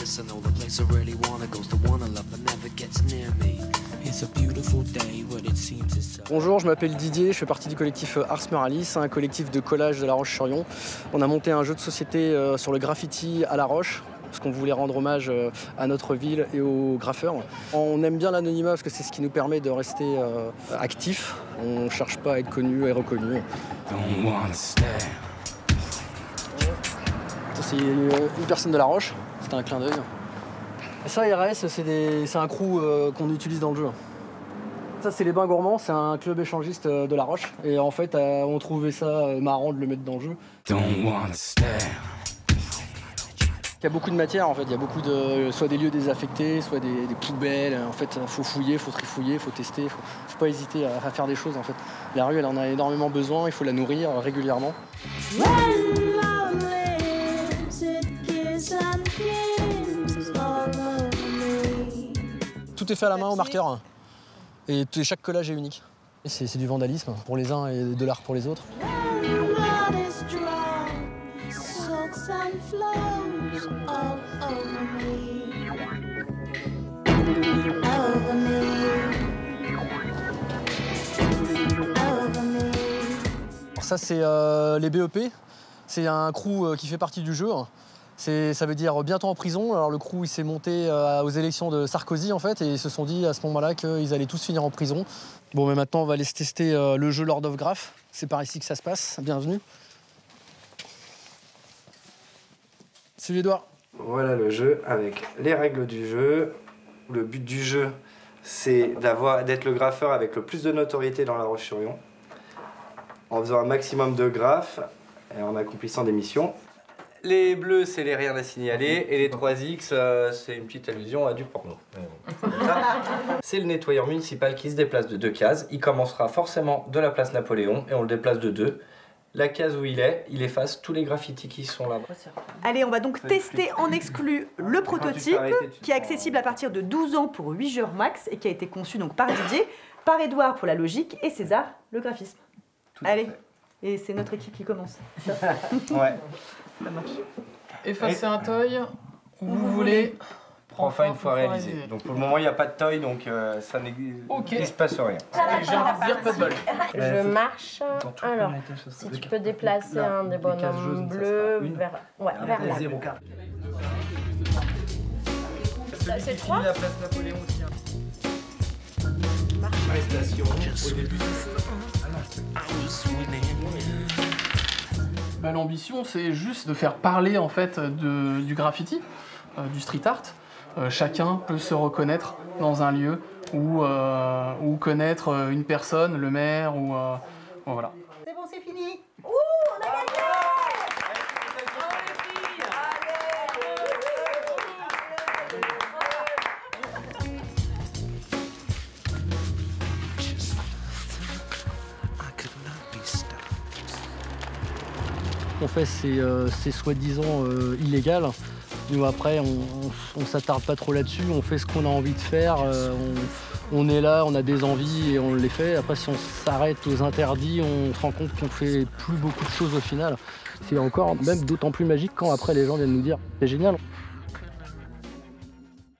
yes, I know the place I really wanna goes the one I love but never gets near me. It's a beautiful day, what it seems is so... Bonjour, je m'appelle Didier, je fais partie du collectif Ars Muralis, un collectif de collage de La Roche-sur-Yon. On a monté un jeu de société sur le graffiti à La Roche, parce qu'on voulait rendre hommage à notre ville et aux graffeurs. On aime bien l'anonymat parce que c'est ce qui nous permet de rester actifs. On ne cherche pas à être connu et reconnu. C'est une personne de La Roche, c'était un clin d'œil. Et ça, RS, c'est un crew qu'on utilise dans le jeu. Ça, c'est les Bains Gourmands, c'est un club échangiste de La Roche. Et en fait, on trouvait ça marrant de le mettre dans le jeu. Il y a beaucoup de matière en fait, il y a beaucoup de soit des lieux désaffectés, soit des poubelles. En fait, faut fouiller, faut trifouiller, faut tester, faut pas hésiter à faire des choses en fait. La rue, elle en a énormément besoin, il faut la nourrir régulièrement. Tout est fait à la main au marqueur et chaque collage est unique. C'est du vandalisme pour les uns et de l'art pour les autres. Ça c'est les BEP, c'est un crew qui fait partie du jeu. Ça veut dire bientôt en prison. Alors le crew il s'est monté aux élections de Sarkozy en fait et ils se sont dit à ce moment-là qu'ils allaient tous finir en prison. Bon mais maintenant on va aller se tester le jeu Lord of Graph. C'est par ici que ça se passe. Bienvenue. Suivez Edouard. Voilà le jeu avec les règles du jeu. Le but du jeu c'est d'être le graffeur avec le plus de notoriété dans La Roche-sur-Yon en faisant un maximum de graphes et en accomplissant des missions. Les bleus, c'est les rien à signaler, et les 3X, c'est une petite allusion à du porno. C'est le nettoyeur municipal qui se déplace de 2 cases. Il commencera forcément de la place Napoléon, et on le déplace de 2. La case où il efface tous les graffitis qui sont là. Allez, on va donc tester en exclu le prototype, qui est accessible à partir de 12 ans pour 8 joueurs max, et qui a été conçu donc par Didier, par Edouard pour la logique, et César, le graphisme. Allez, et c'est notre équipe qui commence. Ça ouais. Ça marche. Effacez un toy où vous voulez. Enfin, une fois réalisé. Donc pour le moment, il n'y a pas de toy, donc ça ne se passe rien. J'ai envie de dire pas de bol. Je marche. Alors, si tu peux déplacer un des bonhommes bleus vers là. C'est 3 la place Napoléon aussi. Arrestation au début. Bah, l'ambition, c'est juste de faire parler en fait du graffiti, du street art. Chacun peut se reconnaître dans un lieu ou connaître une personne, le maire ou voilà. C'est bon, c'est fini. Ouh, on a gagné. On fait c'est soi-disant illégal. Nous après on s'attarde pas trop là-dessus, on fait ce qu'on a envie de faire, on est là, on a des envies et on les fait. Après si on s'arrête aux interdits, on se rend compte qu'on fait plus beaucoup de choses au final. C'est encore même d'autant plus magique quand après les gens viennent nous dire c'est génial.